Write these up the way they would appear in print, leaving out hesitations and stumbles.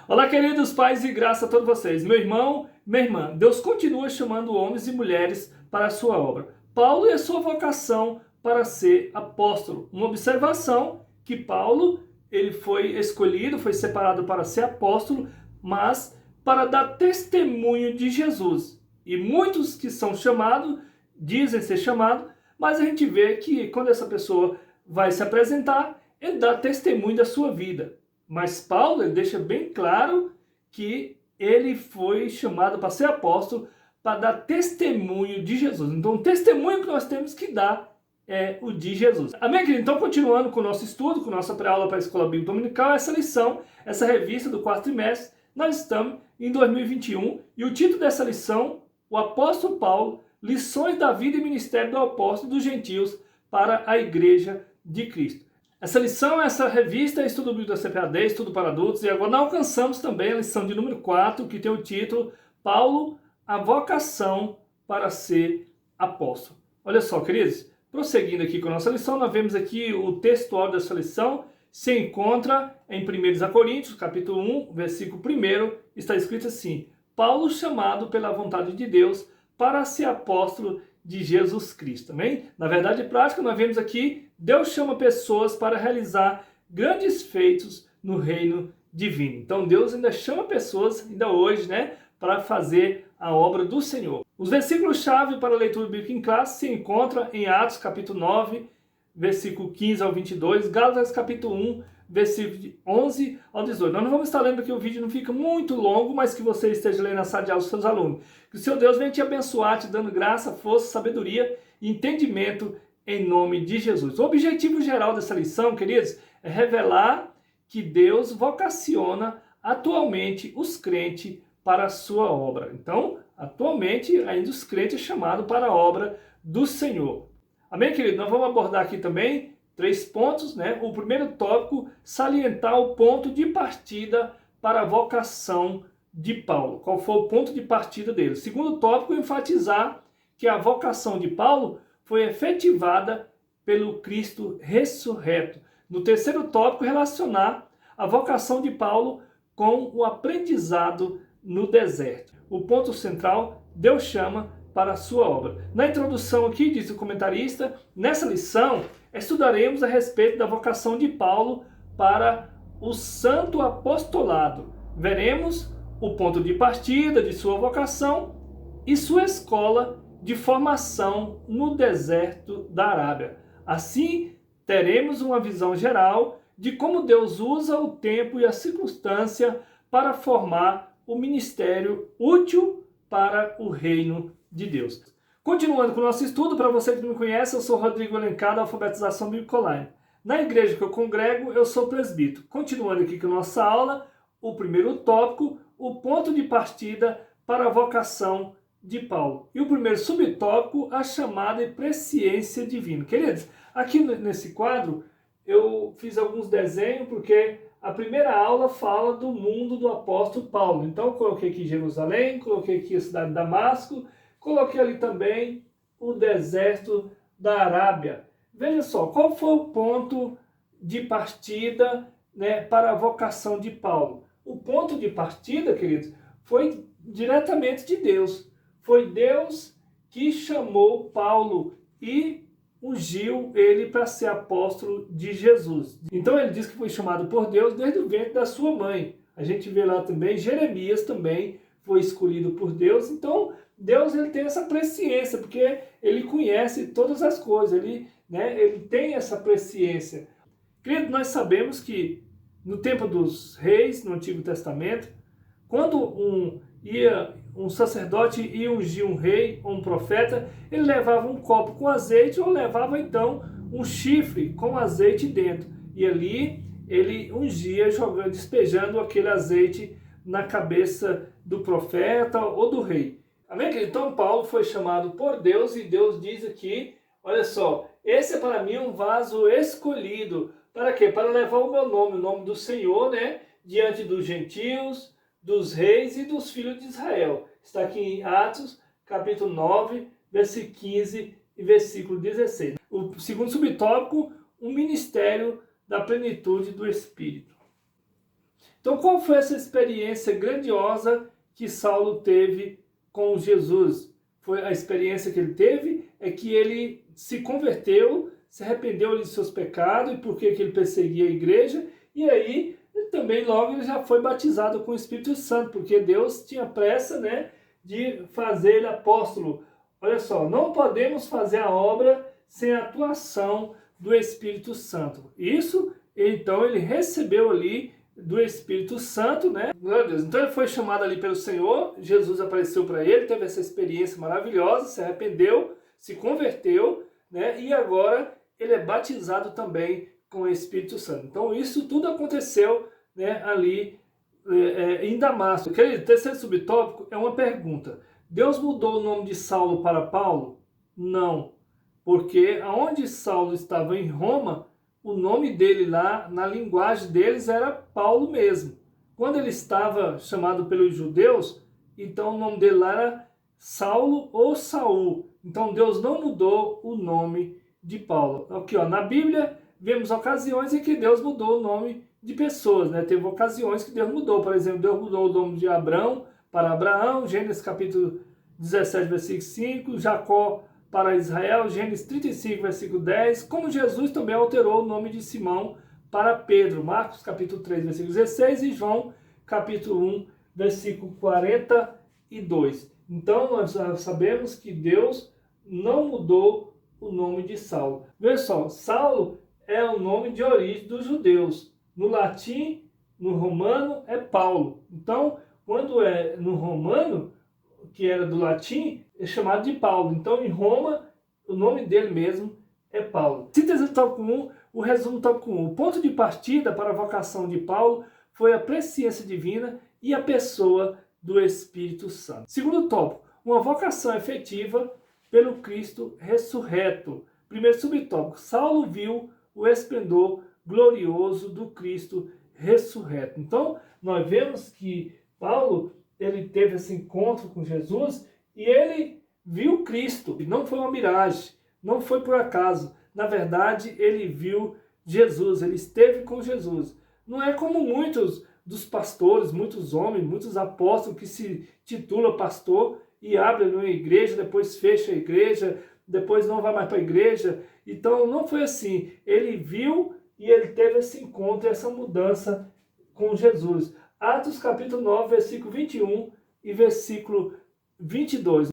Olá, queridos pais, e graça a todos vocês. Meu irmão, minha irmã, Deus continua chamando homens e mulheres para a sua obra. Paulo e a sua vocação para ser apóstolo. Uma observação que Paulo, ele foi escolhido, foi separado para ser apóstolo, mas para dar testemunho de Jesus. E muitos que são chamados, dizem ser chamados, mas a gente vê que quando essa pessoa vai se apresentar, ele dá testemunho da sua vida. Mas Paulo, ele deixa bem claro que ele foi chamado para ser apóstolo, para dar testemunho de Jesus. Então, o testemunho que nós temos que dar é o de Jesus. Amém, querido? Então, continuando com o nosso estudo, com nossa pré-aula para a Escola Bíblica Dominical, essa lição, essa revista do quarto trimestre, nós estamos em 2021 e o título dessa lição, o apóstolo Paulo, lições da vida e ministério do apóstolo dos gentios para a igreja de Cristo. Essa lição, essa revista é Estudo Bíblico da CPAD, Estudo para Adultos, e agora nós alcançamos também a lição de número 4, que tem o título Paulo, a vocação para ser apóstolo. Olha só, queridos, prosseguindo aqui com a nossa lição, nós vemos aqui o textual dessa lição, se encontra em 1 Coríntios, capítulo 1, versículo 1, está escrito assim: Paulo chamado pela vontade de Deus para ser apóstolo de Jesus Cristo, amém? Na verdade prática, nós vemos aqui, Deus chama pessoas para realizar grandes feitos no reino divino. Então Deus ainda chama pessoas, ainda hoje, né, para fazer a obra do Senhor. Os versículos-chave para a leitura bíblica em classe se encontram em Atos capítulo 9, versículo 15 ao 22, Gálatas capítulo 1, versículo de 11 ao 18. Nós não vamos estar lendo aqui, o vídeo não fica muito longo, mas que você esteja lendo na sala de aula dos seus alunos. Que o seu Deus venha te abençoar, te dando graça, força, sabedoria e entendimento em nome de Jesus. O objetivo geral dessa lição, queridos, é revelar que Deus vocaciona atualmente os crentes para a sua obra. Então, atualmente, ainda os crentes são chamados para a obra do Senhor. Amém, querido? Nós vamos abordar aqui também 3 pontos, né? O primeiro tópico, salientar o ponto de partida para a vocação de Paulo. Qual foi o ponto de partida dele? O segundo tópico, enfatizar que a vocação de Paulo foi efetivada pelo Cristo ressurreto. No terceiro tópico, relacionar a vocação de Paulo com o aprendizado no deserto. O ponto central, Deus chama para a sua obra. Na introdução aqui, diz o comentarista, nessa lição estudaremos a respeito da vocação de Paulo para o santo apostolado. Veremos o ponto de partida de sua vocação e sua escola de formação no deserto da Arábia. Assim, teremos uma visão geral de como Deus usa o tempo e a circunstância para formar o ministério útil para o reino de Deus. Continuando com o nosso estudo, para você que não me conhece, eu sou Rodrigo Alencar, da Alfabetização Bíblica Online. Na igreja que eu congrego, eu sou presbítero. Continuando aqui com a nossa aula, o primeiro tópico, o ponto de partida para a vocação de Paulo. E o primeiro subtópico, a chamada e presciência divina. Queridos, aqui nesse quadro, eu fiz alguns desenhos, porque a primeira aula fala do mundo do apóstolo Paulo. Então, eu coloquei aqui Jerusalém, coloquei aqui a cidade de Damasco, coloquei ali também o deserto da Arábia. Veja só, qual foi o ponto de partida, né, para a vocação de Paulo? O ponto de partida, queridos, foi diretamente de Deus. Foi Deus que chamou Paulo e ungiu ele para ser apóstolo de Jesus. Então ele diz que foi chamado por Deus desde o ventre da sua mãe. A gente vê lá também, Jeremias também foi escolhido por Deus. Então Deus, ele tem essa presciência, porque ele conhece todas as coisas, ele tem essa presciência. Querido, nós sabemos que no tempo dos reis, no Antigo Testamento, quando um sacerdote ia ungir um rei ou um profeta, ele levava um copo com azeite ou levava então um chifre com azeite dentro. E ali ele ungia, despejando aquele azeite na cabeça do profeta ou do rei. Amém? Então Paulo foi chamado por Deus e Deus diz aqui, olha só, esse é para mim um vaso escolhido. Para quê? Para levar o meu nome, o nome do Senhor, né, diante dos gentios, dos reis e dos filhos de Israel. Está aqui em Atos, capítulo 9, versículo 15 e versículo 16. O segundo subtópico, um ministério da plenitude do Espírito. Então, qual foi essa experiência grandiosa que Saulo teve com Jesus? Foi a experiência que ele teve é que ele se converteu, se arrependeu de seus pecados e por que ele perseguia a igreja, e aí também logo ele já foi batizado com o Espírito Santo, porque Deus tinha pressa, né, de fazer ele apóstolo. Olha só, não podemos fazer a obra sem a atuação do Espírito Santo. Isso, então, ele recebeu ali do Espírito Santo, né? Meu Deus. Então ele foi chamado ali pelo Senhor, Jesus apareceu para ele, teve essa experiência maravilhosa, se arrependeu, se converteu, né? E agora ele é batizado também com o Espírito Santo. Então isso tudo aconteceu, né, ali em Damasco. Querido, terceiro subtópico é uma pergunta. Deus mudou o nome de Saulo para Paulo? Não, porque aonde Saulo estava em Roma, o nome dele lá, na linguagem deles, era Paulo mesmo. Quando ele estava chamado pelos judeus, então o nome dele lá era Saulo ou Saul. Então Deus não mudou o nome de Paulo. Aqui, ó, na Bíblia, vemos ocasiões em que Deus mudou o nome de pessoas, né? Teve ocasiões que Deus mudou. Por exemplo, Deus mudou o nome de Abrão para Abraão, Gênesis capítulo 17, versículo 5, Jacó para Israel, Gênesis 35, versículo 10, como Jesus também alterou o nome de Simão para Pedro, Marcos capítulo 3, versículo 16 e João capítulo 1, versículo 42. Então nós sabemos que Deus não mudou o nome de Saulo. Veja só, Saulo é o nome de origem dos judeus. No latim, no romano, é Paulo. Então, quando é no romano, que era do latim, é chamado de Paulo. Então, em Roma, o nome dele mesmo é Paulo. Síntese do tópico 1, o resumo do tópico 1. O ponto de partida para a vocação de Paulo foi a presciência divina e a pessoa do Espírito Santo. Segundo tópico, uma vocação efetiva pelo Cristo ressurreto. Primeiro subtópico, Saulo viu o esplendor glorioso do Cristo ressurreto. Então, nós vemos que Paulo, ele teve esse encontro com Jesus e ele viu Cristo. Não foi uma miragem, não foi por acaso. Na verdade, ele viu Jesus, ele esteve com Jesus. Não é como muitos dos pastores, muitos homens, muitos apóstolos que se titulam pastor e abrem uma igreja, depois fecha a igreja, depois não vai mais para a igreja. Então, não foi assim. Ele viu e ele teve esse encontro, essa mudança com Jesus. Atos capítulo 9, versículo 21 e versículo 22.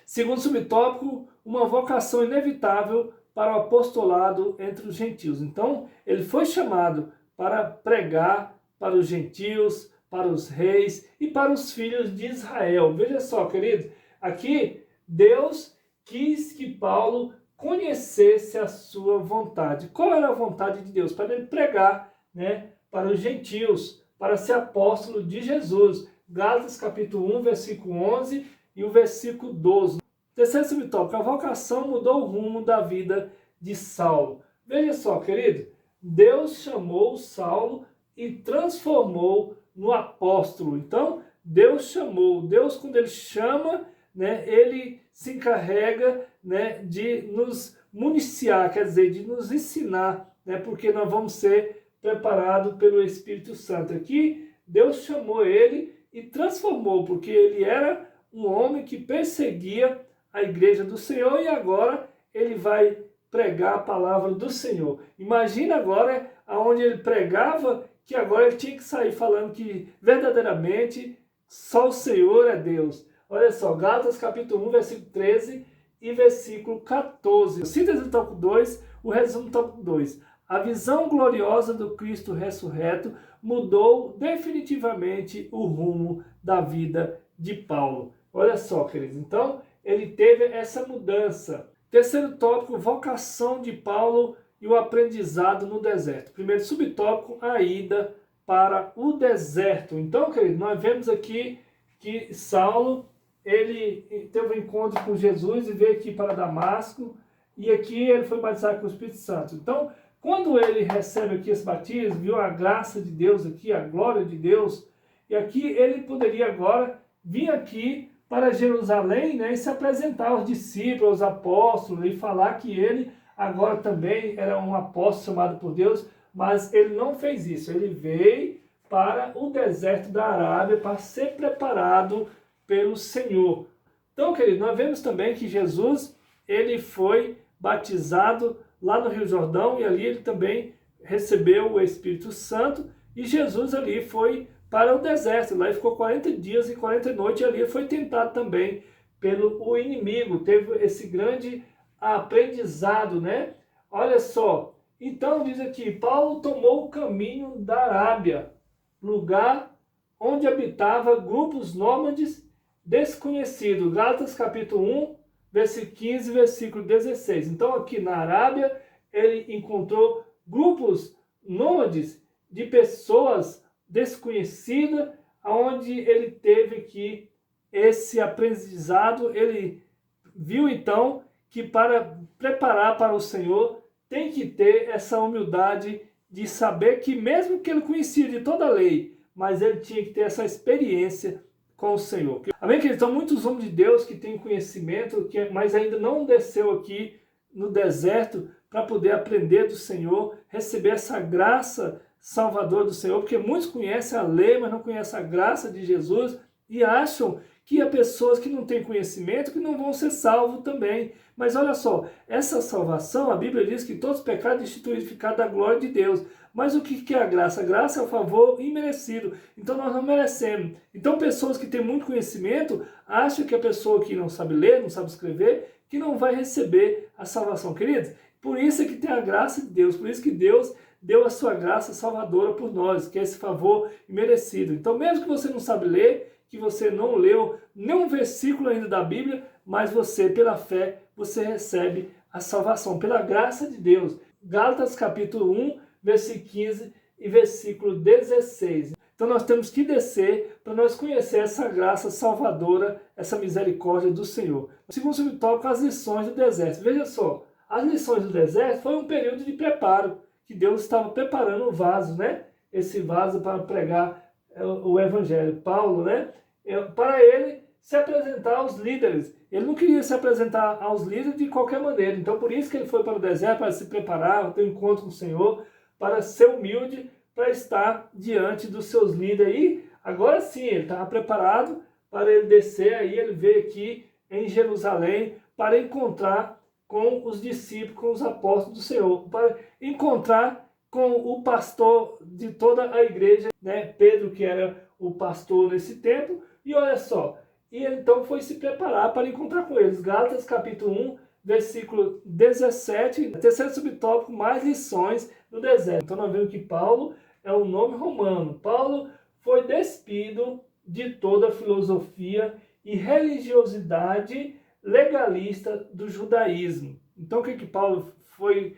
Segundo subtópico, uma vocação inevitável para o apostolado entre os gentios. Então, ele foi chamado para pregar para os gentios, para os reis e para os filhos de Israel. Veja só, querido, aqui Deus quis que Paulo conhecesse a sua vontade. Qual era a vontade de Deus? Para ele pregar, né, para os gentios, para ser apóstolo de Jesus. Gálatas capítulo 1, versículo 11 e o versículo 12. Terceiro subtópico, a vocação mudou o rumo da vida de Saulo. Veja só, querido, Deus chamou Saulo e transformou no apóstolo. Então, Deus chamou, Deus quando ele chama, né, ele se encarrega, né, de nos municiar, quer dizer, de nos ensinar, né, porque nós vamos ser preparados pelo Espírito Santo. Aqui, Deus chamou ele e transformou, porque ele era um homem que perseguia a igreja do Senhor e agora ele vai pregar a palavra do Senhor. Imagina agora aonde ele pregava, que agora ele tinha que sair falando que verdadeiramente só o Senhor é Deus. Olha só, Gálatas capítulo 1, versículo 13 e versículo 14. Síntese do tópico 2, o resumo do tópico 2. A visão gloriosa do Cristo ressurreto mudou definitivamente o rumo da vida de Paulo. Olha só, queridos, então ele teve essa mudança. Terceiro tópico, vocação de Paulo e o aprendizado no deserto. Primeiro subtópico, a ida para o deserto. Então, queridos, nós vemos aqui que Saulo, ele teve um encontro com Jesus e veio aqui para Damasco, e aqui ele foi batizado com o Espírito Santo. Então, quando ele recebe aqui esse batismo, viu a graça de Deus aqui, a glória de Deus, e aqui ele poderia agora vir aqui para Jerusalém, né, e se apresentar aos discípulos, aos apóstolos, e falar que ele agora também era um apóstolo chamado por Deus, mas ele não fez isso. Ele veio para o deserto da Arábia para ser preparado pelo Senhor. Então, querido, nós vemos também que Jesus, ele foi batizado lá no Rio Jordão e ali ele também recebeu o Espírito Santo e Jesus ali foi para o deserto, lá ele ficou 40 dias e 40 noites e ali foi tentado também pelo inimigo, teve esse grande aprendizado, né? Olha só, então diz aqui, Paulo tomou o caminho da Arábia, lugar onde habitava grupos nômades desconhecidos. Gálatas capítulo 1, versículo 15, versículo 16. Então aqui na Arábia ele encontrou grupos nômades de pessoas desconhecidas, onde ele teve que esse aprendizado, ele viu então que para preparar para o Senhor tem que ter essa humildade de saber que mesmo que ele conhecia de toda a lei, mas ele tinha que ter essa experiência com o Senhor. Amém, queridos? Então muitos homens de Deus que têm conhecimento, mas ainda não desceu aqui no deserto para poder aprender do Senhor, receber essa graça salvadora do Senhor, porque muitos conhecem a lei, mas não conhecem a graça de Jesus e acham que há pessoas que não têm conhecimento que não vão ser salvos também. Mas olha só, essa salvação, a Bíblia diz que todos os pecados instituídos ficaram da glória de Deus. Mas o que é a graça? A graça é o favor imerecido. Então nós não merecemos. Então pessoas que têm muito conhecimento acham que a pessoa que não sabe ler, não sabe escrever, que não vai receber a salvação. Queridos, por isso é que tem a graça de Deus, por isso que Deus deu a sua graça salvadora por nós, que é esse favor imerecido. Então mesmo que você não sabe ler, que você não leu nenhum versículo ainda da Bíblia, mas você, pela fé, você recebe a salvação, pela graça de Deus. Gálatas capítulo 1, versículo 15 e versículo 16. Então nós temos que descer para nós conhecer essa graça salvadora, essa misericórdia do Senhor. O segundo subtópico, as lições do deserto. Veja só, as lições do deserto foi um período de preparo, que Deus estava preparando o vaso, né? Esse vaso para pregar o Evangelho. Paulo, né? Para ele se apresentar aos líderes. Ele não queria se apresentar aos líderes de qualquer maneira. Então, por isso que ele foi para o deserto, para se preparar, para ter um encontro com o Senhor, para ser humilde, para estar diante dos seus líderes. E agora sim, ele estava preparado para ele descer. Aí ele veio aqui em Jerusalém para encontrar com os discípulos, com os apóstolos do Senhor, para encontrar com o pastor de toda a igreja, né? Pedro, que era o pastor nesse tempo. E olha só, e ele então foi se preparar para encontrar com eles. Gálatas capítulo 1, versículo 17, terceiro subtópico, mais lições no deserto. Então nós vemos que Paulo é um nome romano. Paulo foi despido de toda a filosofia e religiosidade legalista do judaísmo. Então o que Paulo foi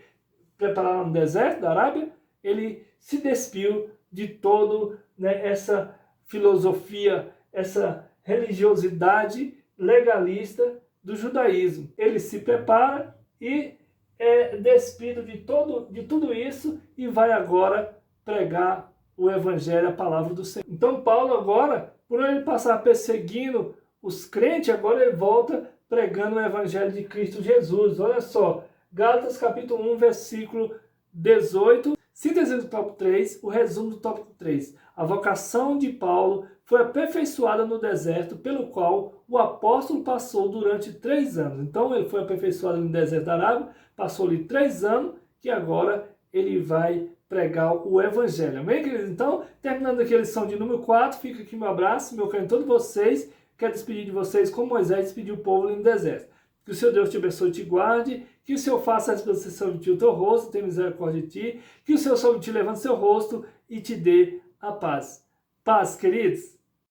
preparar no deserto da Arábia? Ele se despiu de todo, né, essa filosofia, essa religiosidade legalista do judaísmo. Ele se prepara e é despido de tudo isso e vai agora pregar o Evangelho, a palavra do Senhor. Então Paulo agora, por ele passar perseguindo os crentes, agora ele volta pregando o Evangelho de Cristo Jesus. Olha só, Gálatas capítulo 1, versículo 18. Síntese do tópico 3, o resumo do tópico 3. A vocação de Paulo foi aperfeiçoada no deserto, pelo qual o apóstolo passou durante 3 anos. Então ele foi aperfeiçoado no deserto da Arábia, passou ali 3 anos, que agora ele vai pregar o Evangelho. Amém, queridos? Então, terminando aqui a lição de número 4, fica aqui meu abraço, meu carinho a todos vocês. Quero despedir de vocês como Moisés despediu o povo ali no deserto. Que o Senhor Deus te abençoe e te guarde, que o Senhor faça a resplandecer de ti o teu rosto, tenha misericórdia de ti, que o Senhor sobre ti levante seu rosto e te dê a paz. Paz, queridos!